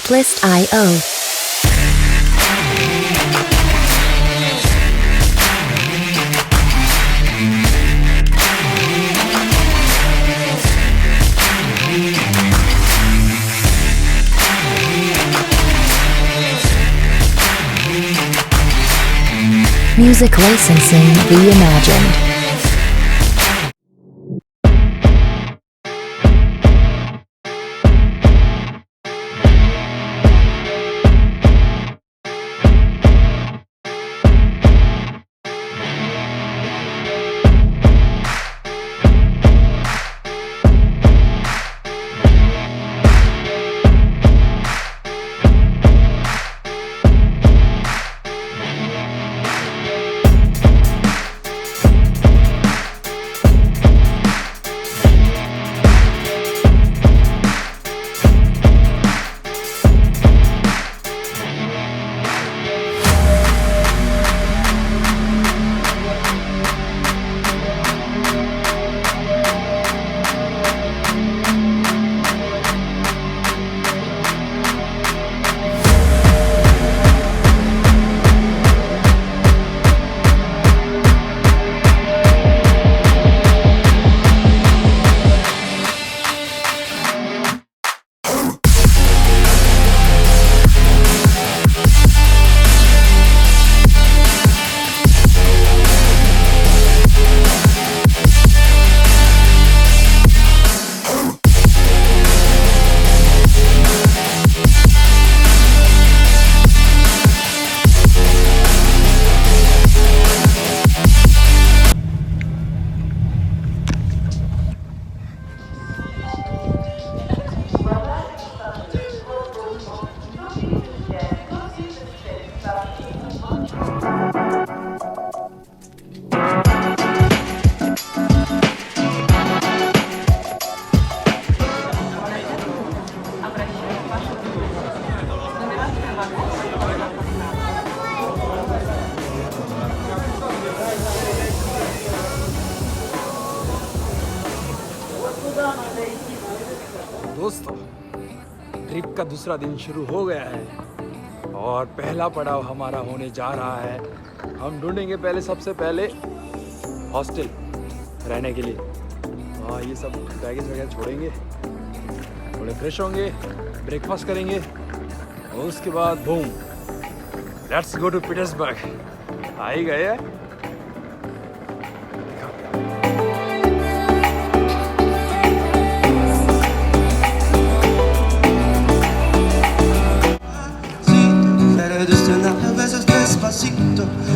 Music.io. Music licensing reimagined. दोस्तों, trip का दूसरा दिन शुरू हो गया है और पहला पड़ाव हमारा होने जा रहा है। हम ढूंढेंगे सबसे पहले हॉस्टल रहने के लिए। हाँ, ये सब बैगेज वगैरह छोड़ेंगे, थोड़े फ्रेश होंगे, ब्रेकफास्ट करेंगे और उसके बाद boom, let's go to Petersburg. आ ही गए हैं।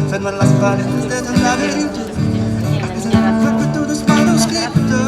Ferma las paredes de tu laberinto, fue que todo es manuscrito.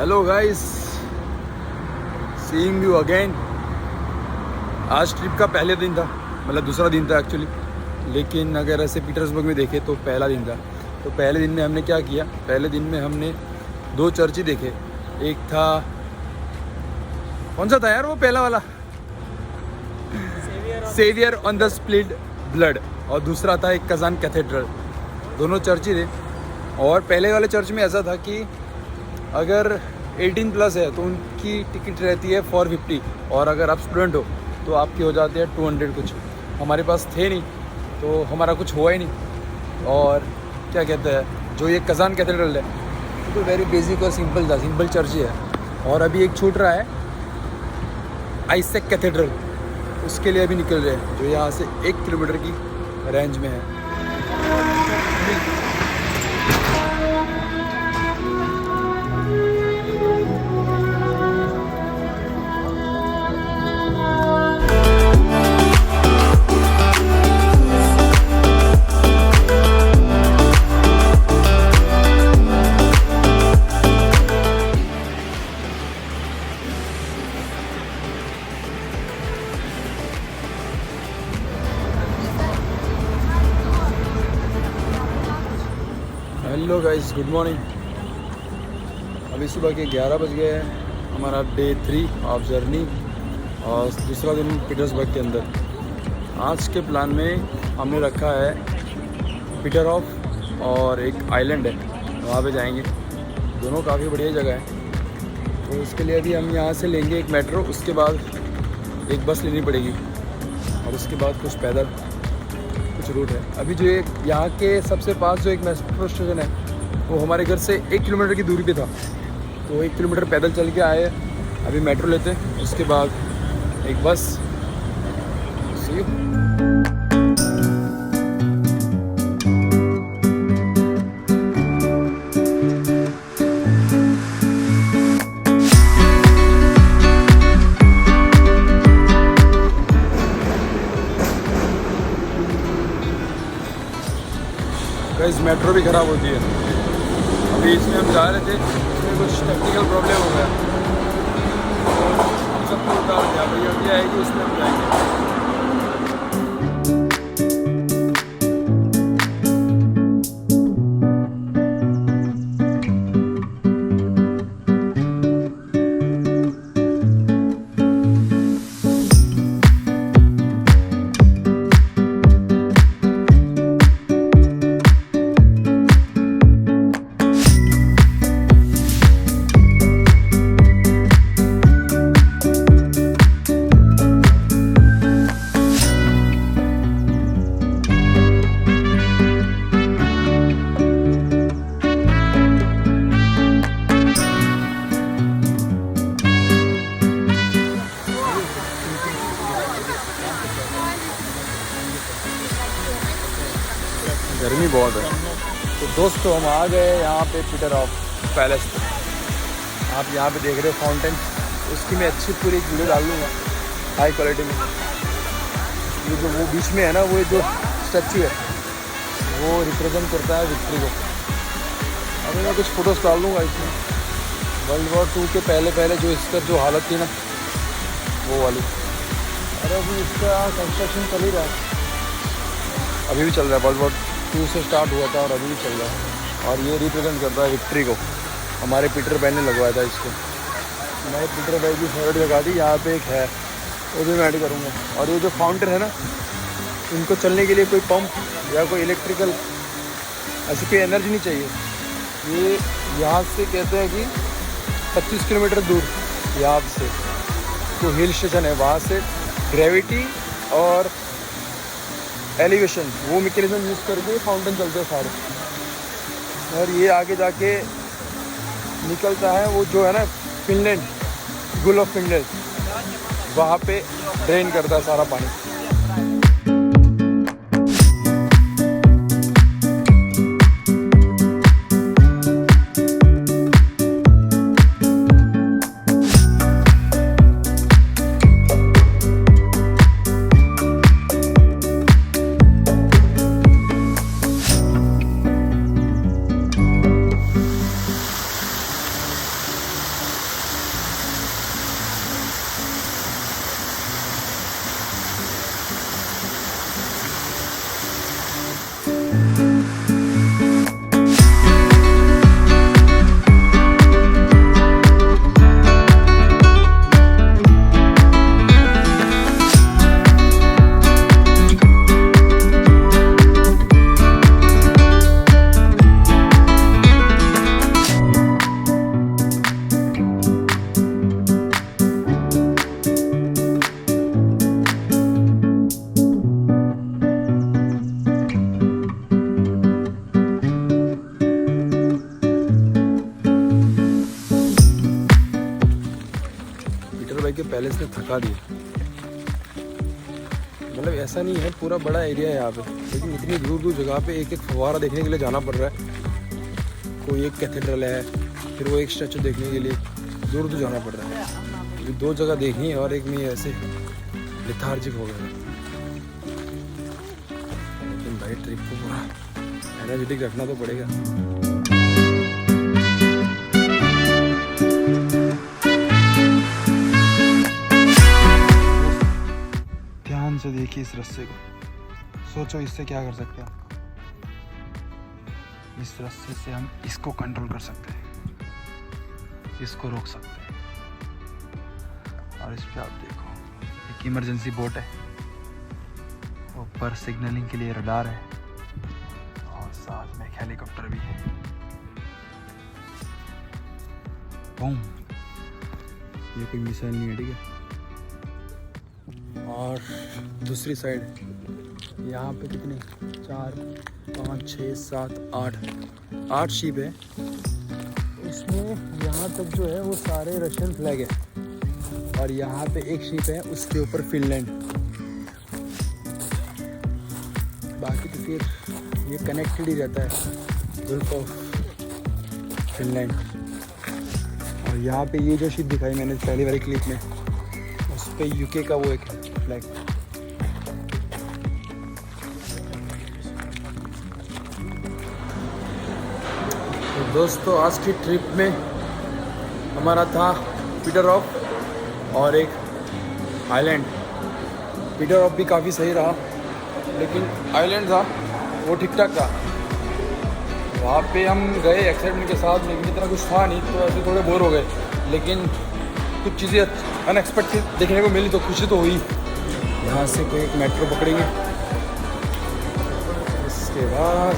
Hello guys, seeing you again. आज ट्रिप का पहले दिन था, मतलब दूसरा दिन था एक्चुअली, लेकिन अगर ऐसे पीटर्सबर्ग में देखे तो पहला दिन था। तो पहले दिन में हमने क्या किया? पहले दिन में हमने 2 चर्च ही देखे। एक था, कौन सा था यार वो पहला वाला? Saviour on the split blood, और दूसरा था एक कजान कैथेड्रल। दोनों चर्च ही थे। और पहले वाले चर्च में ऐसा था कि अगर 18 प्लस है तो उनकी टिकट रहती है 450, और अगर आप स्टूडेंट हो तो आपकी हो जाती है 200 कुछ। हमारे पास थे नहीं तो हमारा कुछ हुआ ही नहीं। और क्या कहते हैं, जो ये कजान कैथेड्रल है तो वेरी बेसिक और सिंपल था, सिंपल चर्च ही है। और अभी एक छूट रहा है आइसेक कैथेड्रल, उसके लिए अभी निकल रहे हैं, जो यहाँ से 1 किलोमीटर की रेंज में है। Hello guys, good morning. अभी सुबह के 11 बज गए हैं। हमारा डे 3 ऑफ जर्नी और दूसरा दिन पीटर्सबर्ग के अंदर। आज के प्लान में हमने रखा है पीटरहॉफ और एक आइलैंड है, वहाँ पे जाएंगे। दोनों काफ़ी बढ़िया जगह है। तो उसके लिए अभी हम यहाँ से लेंगे एक मेट्रो, उसके बाद एक बस लेनी पड़ेगी और उसके बाद कुछ पैदल कुछ रूट है। अभी जो एक यहाँ के सबसे पास जो एक मेट्रो स्टेशन है वो हमारे घर से 1 किलोमीटर की दूरी पे था, तो 1 किलोमीटर पैदल चल के आए। अभी मेट्रो लेते हैं, उसके बाद एक बस। See you. गाइस, मेट्रो भी ख़राब होती है। अभी इसमें हम जा रहे थे, इसमें कुछ टेक्निकल प्रॉब्लम हो गया, हम सबको उतार दिया। भैया अभी आएगी, उसमें हम जाएंगे। गर्मी बहुत है। तो दोस्तों, हम आ गए यहाँ पे पीटरहॉफ पैलेस पे। आप यहाँ पे देख रहे हो फाउंटेन, उसकी मैं अच्छी पूरी एक वीडियो डाल दूँगा हाई क्वालिटी में। ये जो वो बीच में है ना, वो जो स्टैचू है वो रिप्रेजेंट करता है विक्ट्री को। अभी मैं कुछ फ़ोटोज़ डाल दूँगा इसमें। वर्ल्ड वॉर 2 के पहले जो इसका जो हालत थी ना, वो वाली। अरे अभी इसका कंस्ट्रक्शन चल ही रहा है, अभी भी चल रहा है। वर्ल्ड वॉर 2 से स्टार्ट हुआ था और अभी भी चल रहा है। और ये रिप्रेजेंट करता है विक्ट्री को। हमारे पीटर भाई ने लगवाया था इसको। मैं पीटर भाई की फेवरेट लगा दी। यहाँ पे एक है, वो भी मैं ऐड करूँगा। और ये जो फाउंटेन है ना, इनको चलने के लिए कोई पंप या कोई इलेक्ट्रिकल ऐसी कोई एनर्जी नहीं चाहिए। ये यहाँ से कहते हैं कि 25 किलोमीटर दूर यहाँ से जो हिल स्टेशन है, वहाँ से ग्रेविटी और एलिवेशन वो मैकेनिज्म यूज़ करके फाउंटेन चलते हैं सारे। और ये आगे जाके निकलता है वो जो है ना फिनलैंड, गुल ऑफ फिनलैंड, वहाँ पे ड्रेन करता है सारा पानी। के पैलेस ने थका दिया। मतलब ऐसा नहीं है, पूरा बड़ा एरिया है यहाँ पे, लेकिन इतनी दूर दूर जगह पे एक एक फव्वारा देखने के लिए जाना पड़ रहा है। कोई एक कैथेड्रल है, फिर वो एक स्टैचू देखने के लिए दूर दूर जाना पड़ रहा है। अभी 2 जगह देखनी है और एक में ऐसे लेथार्जिक हो गया। लेकिन भाई ट्रिप को पूरा एनर्जेटिक रखना तो पड़ेगा। से देखिए इस रास्ते को, सोचो इससे क्या कर सकते हैं। इस रास्ते से हम इसको कंट्रोल कर सकते हैं, इसको रोक सकते हैं। और इस पे आप देखो एक इमरजेंसी बोट है, ऊपर सिग्नलिंग के लिए रडार है और साथ में एक हेलीकॉप्टर भी है। बूम, ये कोई मिसाइल नहीं है, ठीक है। और दूसरी साइड यहाँ पे कितने 4 5 6 7 8 शिप है। इसमें यहाँ तक जो है वो सारे रशियन फ्लैग है और यहाँ पे एक शिप है, उसके ऊपर फिनलैंड। बाकी तो फिर ये कनेक्टेड ही रहता है, गल्फ ऑफ फिनलैंड। और यहाँ पे ये जो शिप दिखाई मैंने पहली वाली क्लिप में, उस पे यूके का वो एक फ्लैग। तो दोस्तों आज की ट्रिप में हमारा था पीटरहॉफ और एक आइलैंड। पीटरहॉफ भी काफ़ी सही रहा, लेकिन आइलैंड था वो ठीक ठाक था। वहाँ पे हम गए एक्साइटमेंट के साथ, लेकिन इतना कुछ था नहीं, तो ऐसे थोड़े बोर हो गए। लेकिन कुछ चीज़ें अनएक्सपेक्टेड देखने को मिली तो खुशी तो हुई। यहाँ से कोई एक मेट्रो पकड़ेंगे, इसके बाद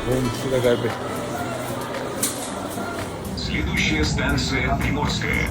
घूम सीधा घर पे। Следующая станция Приморская.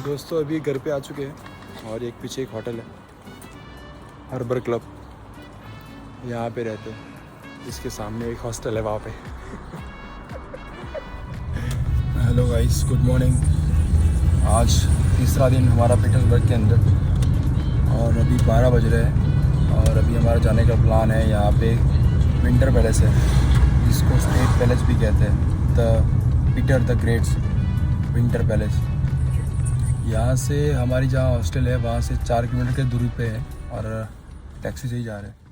दोस्तों अभी घर पे आ चुके हैं और एक पीछे एक होटल है, हार्बर क्लब, यहाँ पे रहते हैं। इसके सामने एक हॉस्टल है वहाँ पे। Hello guys, good morning. आज तीसरा दिन हमारा पीटर्सबर्ग के अंदर और अभी 12 बज रहे हैं और अभी हमारा जाने का प्लान है। यहाँ पे विंटर पैलेस है, जिसको स्टेट पैलेस भी कहते हैं, the Peter the greats winter palace. यहाँ से हमारी जहाँ हॉस्टल है वहाँ से 4 किलोमीटर की दूरी पे है और टैक्सी से ही जा रहे हैं।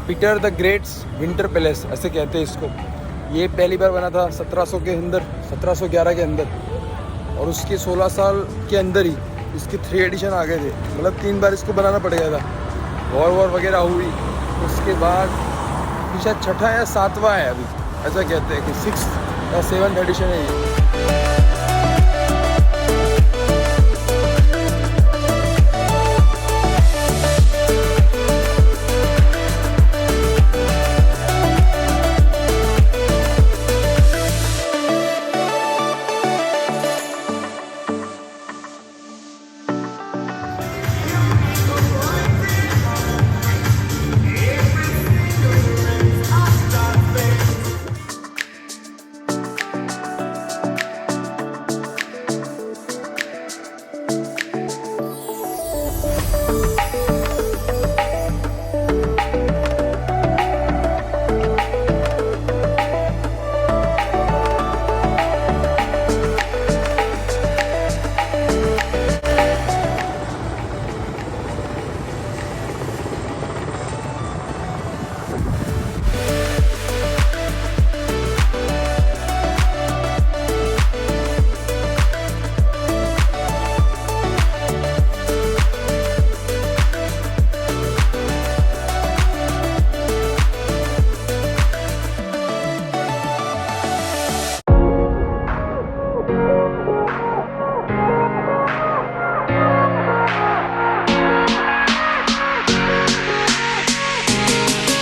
Peter the greats winter palace ऐसे कहते हैं इसको। ये पहली बार बना था 1700 के अंदर, 1711 के अंदर, और उसके 16 साल के अंदर ही इसके 3 एडिशन आ गए थे। मतलब 3 बार इसको बनाना पड़ गया था, वॉर वगैरह हुई। उसके बाद शायद 6ठा या 7वां है अभी, ऐसा कहते हैं कि 6th या 7th एडिशन है ये।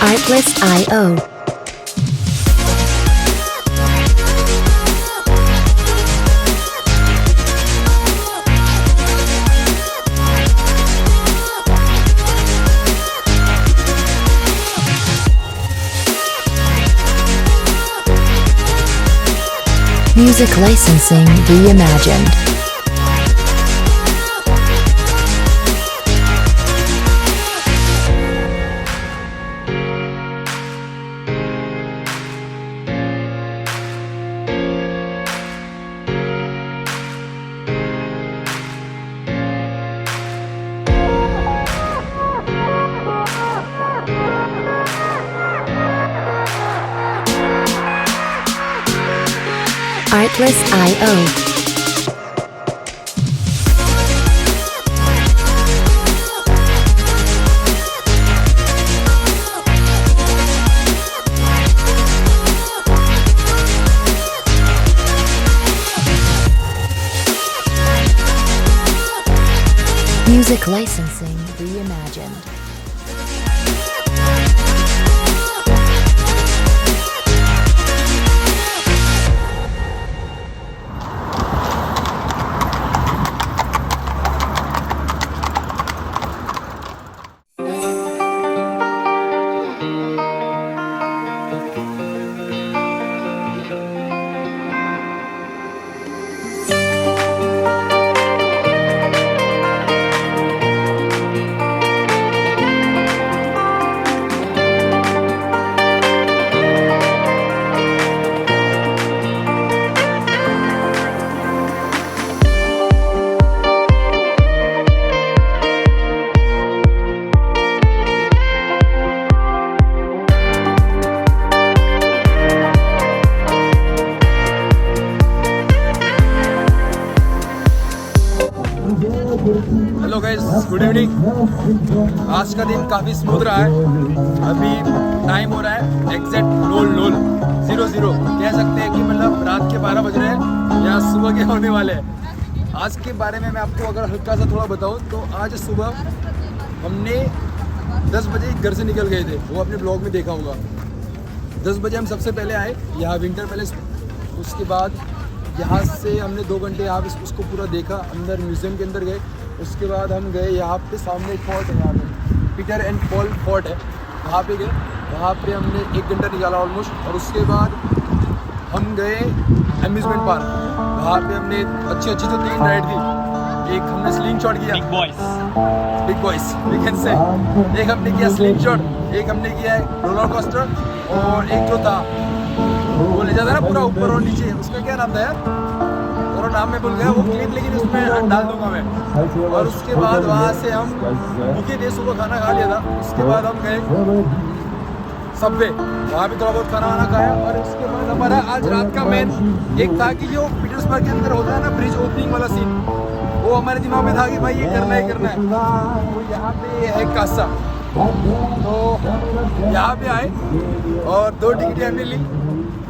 Artlist.io Music licensing reimagined. Artlist.io. Music licensing reimagined. Hello guys, good evening. आज का दिन काफ़ी स्मूथ रहा है। अभी टाइम हो रहा है एग्जैक्ट 00:00 कह सकते हैं कि मतलब रात के 12 बज रहे हैं या सुबह के होने वाले हैं। आज के बारे में मैं आपको अगर हल्का सा थोड़ा बताऊं तो आज सुबह हमने 10 बजे घर से निकल गए थे, वो अपने ब्लॉग में देखा होगा। 10 बजे हम सबसे पहले आए यहाँ विंटर पैलेस। उसके बाद यहाँ से हमने 2 घंटे यहाँ पे उसको पूरा देखा, अंदर म्यूज़ियम के अंदर गए। उसके बाद हम गए यहाँ पे सामने एक फोर्ट है, यहाँ पे पीटर एंड पॉल फोर्ट है, वहाँ पे गए। वहाँ पे हमने 1 घंटा निकाला ऑलमोस्ट। और उसके बाद हम गए अम्यूज़मेंट पार्क। वहाँ पे हमने अच्छी जो 3 राइड थी। एक हमने स्लिंग शॉट किया, big boys we can say. एक हमने किया स्लिंग शॉट, एक हमने किया है रोलर कोस्टर, और एक जो था वो ले जाता है ना पूरा ऊपर और नीचे, उसका क्या नाम था यार, और नाम मैं भूल गया वो क्लिप, लेकिन उसमें डाल दूंगा मैं। और उसके बाद वहाँ से हम भूखे थे, सुबह खाना खा लिया था। उसके बाद हम गए सबवे, वहाँ भी थोड़ा बहुत खाना वाना खाया। और उसके बाद हमारा आज रात का मेन एक था कि जो पीटर्सबर्ग के अंदर होता है ना ब्रिज ओपनिंग वाला सीन, वो हमारे दिमाग में था कि भाई ये करना है। वो यहाँ पे है कासा, तो यहाँ पे आए और 2 टिकटें हमने ली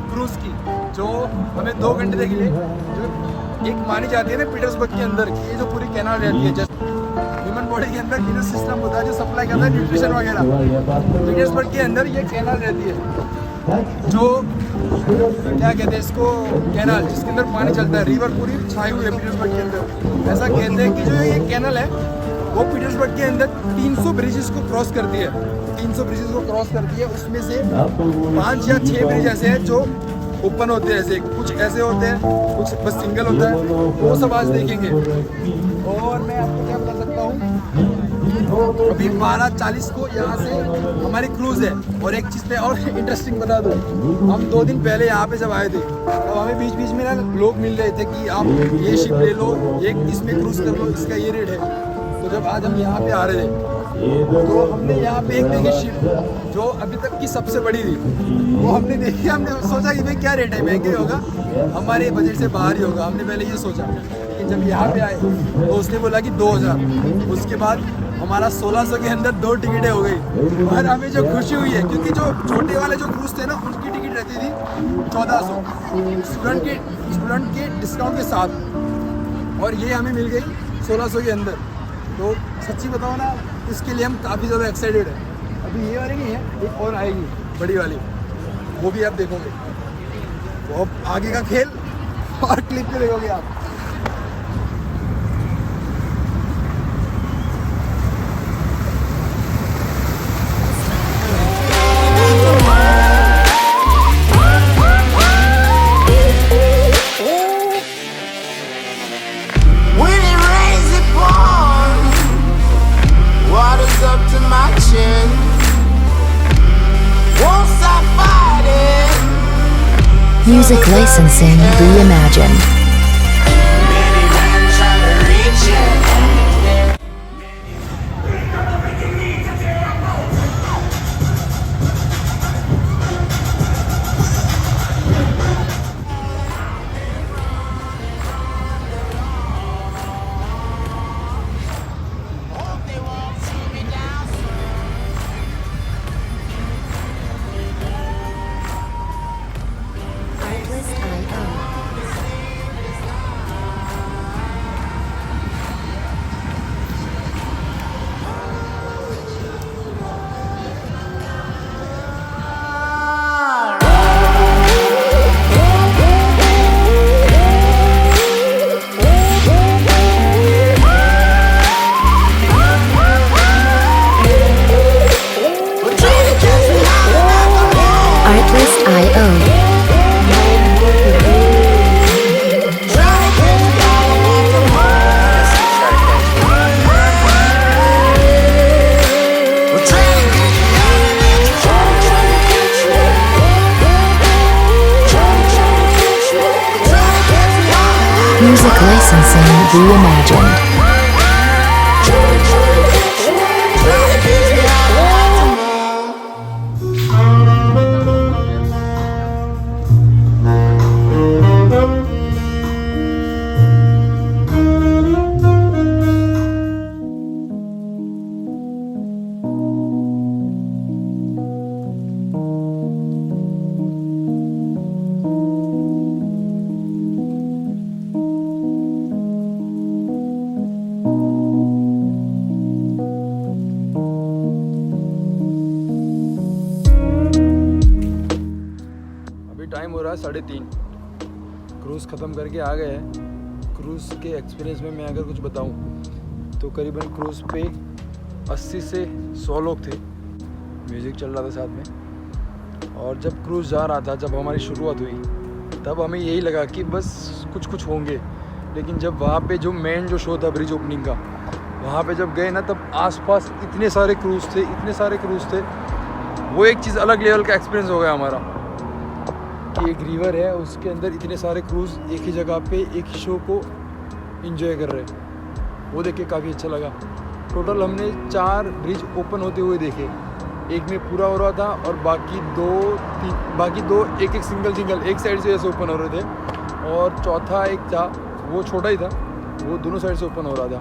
क्रूज़ की, जो हमें 2 घंटे तक लिए। जो एक मानी जाती है ना पीटर्सबर्ग के अंदर की, ये जो पूरी कैनाल रहती है, जस्ट ह्यूमन बॉडी के अंदर किनर सिस्टम होता है जो सप्लाई करता है न्यूट्रिशन वगैरह। पीटर्सबर्ग के अंदर ये कैनाल रहती है, जो क्या कहते हैं इसको, कैनाल जिसके अंदर पानी चलता है, रिवर पूरी छाई हुई है पीटर्सबर्ग के अंदर। ऐसा कहते हैं कि जो ये कैनाल है वो पीटर्सबर्ग के अंदर 300 ब्रिजेस को क्रॉस करती है। 300 ब्रिजेस को क्रॉस करती है, उसमें से 5 या 6 ब्रिज ऐसे हैं जो ओपन होते हैं, ऐसे कुछ ऐसे होते हैं, कुछ बस सिंगल होता है। वो सब आज देखेंगे। और मैं आपको क्या बता सकता हूँ, अभी 12:40 को यहाँ से हमारी क्रूज़ है। और एक चीज़ पे और इंटरेस्टिंग बता दूँ, हम 2 दिन पहले यहाँ पे जब आए थे तब हमें बीच बीच में ना लोग मिल रहे थे कि आप ये शिप ले लो, ये इसमें क्रूज़ कर लो, इसका ये रेट है। तो जब आज हम यहाँ पे आ रहे थे तो हमने यहाँ पे एक देखी शिप जो अभी तक की सबसे बड़ी थी, वो हमने देखी। हमने सोचा कि भाई क्या रेट है, महंगे होगा, हमारे बजट से बाहर ही होगा, हमने पहले ये सोचा। लेकिन जब यहाँ पे आए तो उसने बोला कि 2000। उसके बाद हमारा 1600 के अंदर 2 टिकटें हो गई। और हमें जो खुशी हुई है, क्योंकि जो छोटे वाले जो क्रूज़ थे ना उनकी टिकट रहती थी 1400 स्टूडेंट के डिस्काउंट के साथ, और ये हमें मिल गई 1600 के अंदर। तो सच्ची बताओ ना, इसके लिए हम काफ़ी ज़्यादा एक्साइटेड हैं। अभी ये वाली नहीं है, एक और आएगी बड़ी वाली, वो भी आप देखोगे। वो अब आगे का खेल और क्लिप पे देखोगे आप। reaching. Won't stop fighting. Music licensing reimagined. Many men try to reach it. Artlist.io. Music licensing reimagined. अभी टाइम हो रहा है 3:30। क्रूज़ ख़त्म करके आ गए हैं। क्रूज़ के एक्सपीरियंस में मैं अगर कुछ बताऊं तो करीबन क्रूज़ पे 80 से 100 लोग थे। म्यूज़िक चल रहा था साथ में। और जब क्रूज़ जा रहा था, जब हमारी शुरुआत हुई, तब हमें यही लगा कि बस कुछ होंगे। लेकिन जब वहाँ पे जो मेन जो शो था ब्रिज ओपनिंग का, वहाँ पे जब गए ना, तब आसपास इतने सारे क्रूज़ थे। वो एक चीज़ अलग लेवल का एक्सपीरियंस हो गया हमारा कि एक रिवर है, उसके अंदर इतने सारे क्रूज़ एक ही जगह पे एक ही शो को एंजॉय कर रहे हैं। वो देख के काफ़ी अच्छा लगा। टोटल हमने 4 ब्रिज ओपन होते हुए देखे। एक में पूरा हो रहा था और बाकी दो एक सिंगल एक साइड से ऐसे ओपन हो रहे थे। और चौथा एक था, वो छोटा ही था, वो दोनों साइड से ओपन हो रहा था।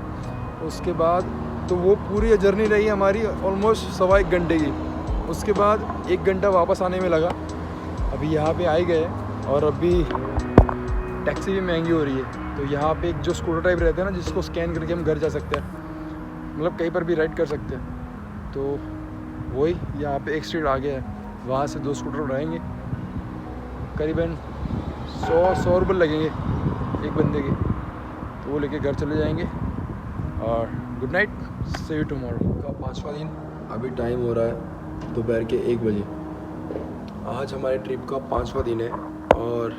उसके बाद तो वो पूरी जर्नी रही हमारी ऑलमोस्ट 1.25 घंटे की। उसके बाद 1 घंटा वापस आने में लगा। अभी यहाँ पे आ ही गए और अभी टैक्सी भी महंगी हो रही है। तो यहाँ पे एक जो स्कूटर टाइप रहता है ना, जिसको स्कैन करके हम घर जा सकते हैं, मतलब कहीं पर भी राइड कर सकते हैं। तो वही यहाँ पे एक स्ट्रीट आ गया है, वहाँ से 2 स्कूटर उठाएंगे। करीबन 100 रुपये लगेंगे एक बंदे के। तो वो लेके घर चले जाएंगे। और good night, see you tomorrow. का 5वां दिन। अभी टाइम हो रहा है दोपहर के 1 बजे। आज हमारे ट्रिप का 5वां दिन है और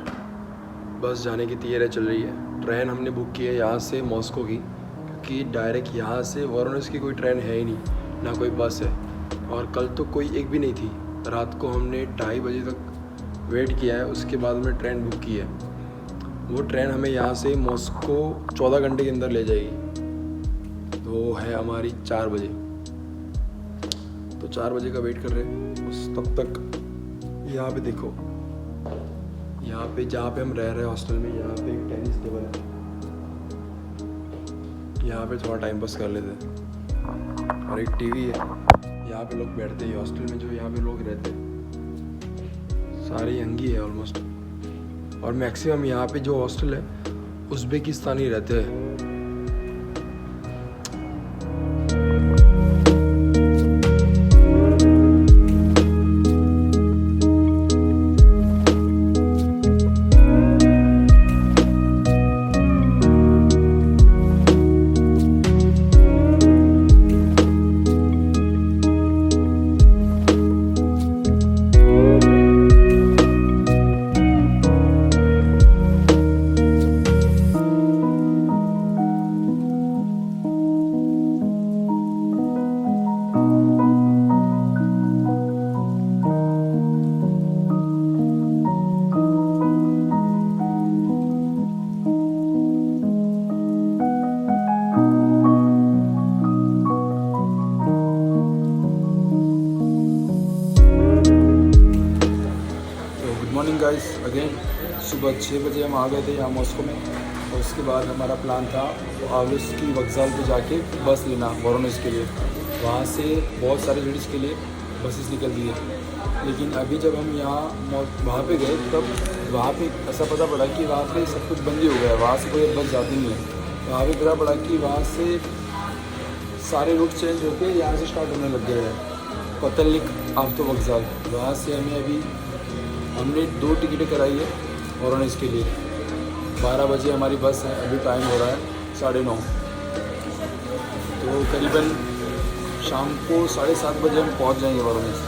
बस जाने की तैयारी चल रही है। ट्रेन हमने बुक की है यहाँ से मॉस्को की, क्योंकि डायरेक्ट यहाँ से वाराणसी की कोई ट्रेन है ही नहीं, ना कोई बस है। और कल तो कोई एक भी नहीं थी। रात को हमने 2:30 बजे तक वेट किया है, उसके बाद हमने ट्रेन बुक की है। वो ट्रेन हमें यहाँ से मॉस्को 14 घंटे के अंदर ले जाएगी। तो है हमारी 4 बजे। तो 4 बजे का वेट कर रहे हैं। उस तब तक यहाँ पे देखो, यहाँ पे जहाँ पे हम रह रहे हैं हॉस्टल में, यहाँ पे एक टेनिस टेबल है। यहाँ पे थोड़ा टाइम पास कर लेते हैं। और एक टीवी है, यहाँ पे लोग बैठते हैं। हॉस्टल में जो यहाँ पे लोग रहते हैं सारे यंगी है ऑलमोस्ट। और मैक्सिमम यहाँ पे जो हॉस्टल है उज़्बेकिस्तानी रहते हैं। Morning guys again. सुबह 6 बजे हम आ गए थे यहाँ मॉस्को में, और उसके बाद हमारा प्लान था आवेस्की वокзал पे जाके बस लेना वोरोनेज के लिए। वहाँ से बहुत सारे सिटीज़ के लिए बसेस निकल दी है, लेकिन अभी जब हम यहाँ वहाँ पे गए तब वहाँ पे ऐसा पता पड़ा कि वहाँ पे सब कुछ बंद ही हो गया है, वहाँ से कोई बस जाती नहीं है। वहाँ पे पता पड़ा कि वहाँ से सारे रूट चेंज होके यहाँ से स्टार्ट होने लग गए हैं कोतलिक आफ्तो वокзал। वहाँ से हमने 2 टिकटें कराई है वोरोनेज के लिए। 12 बजे हमारी बस है, अभी टाइम हो रहा है 9:30, तो करीबन शाम को 7:30 बजे हम पहुँच जाएंगे वोरोनेज।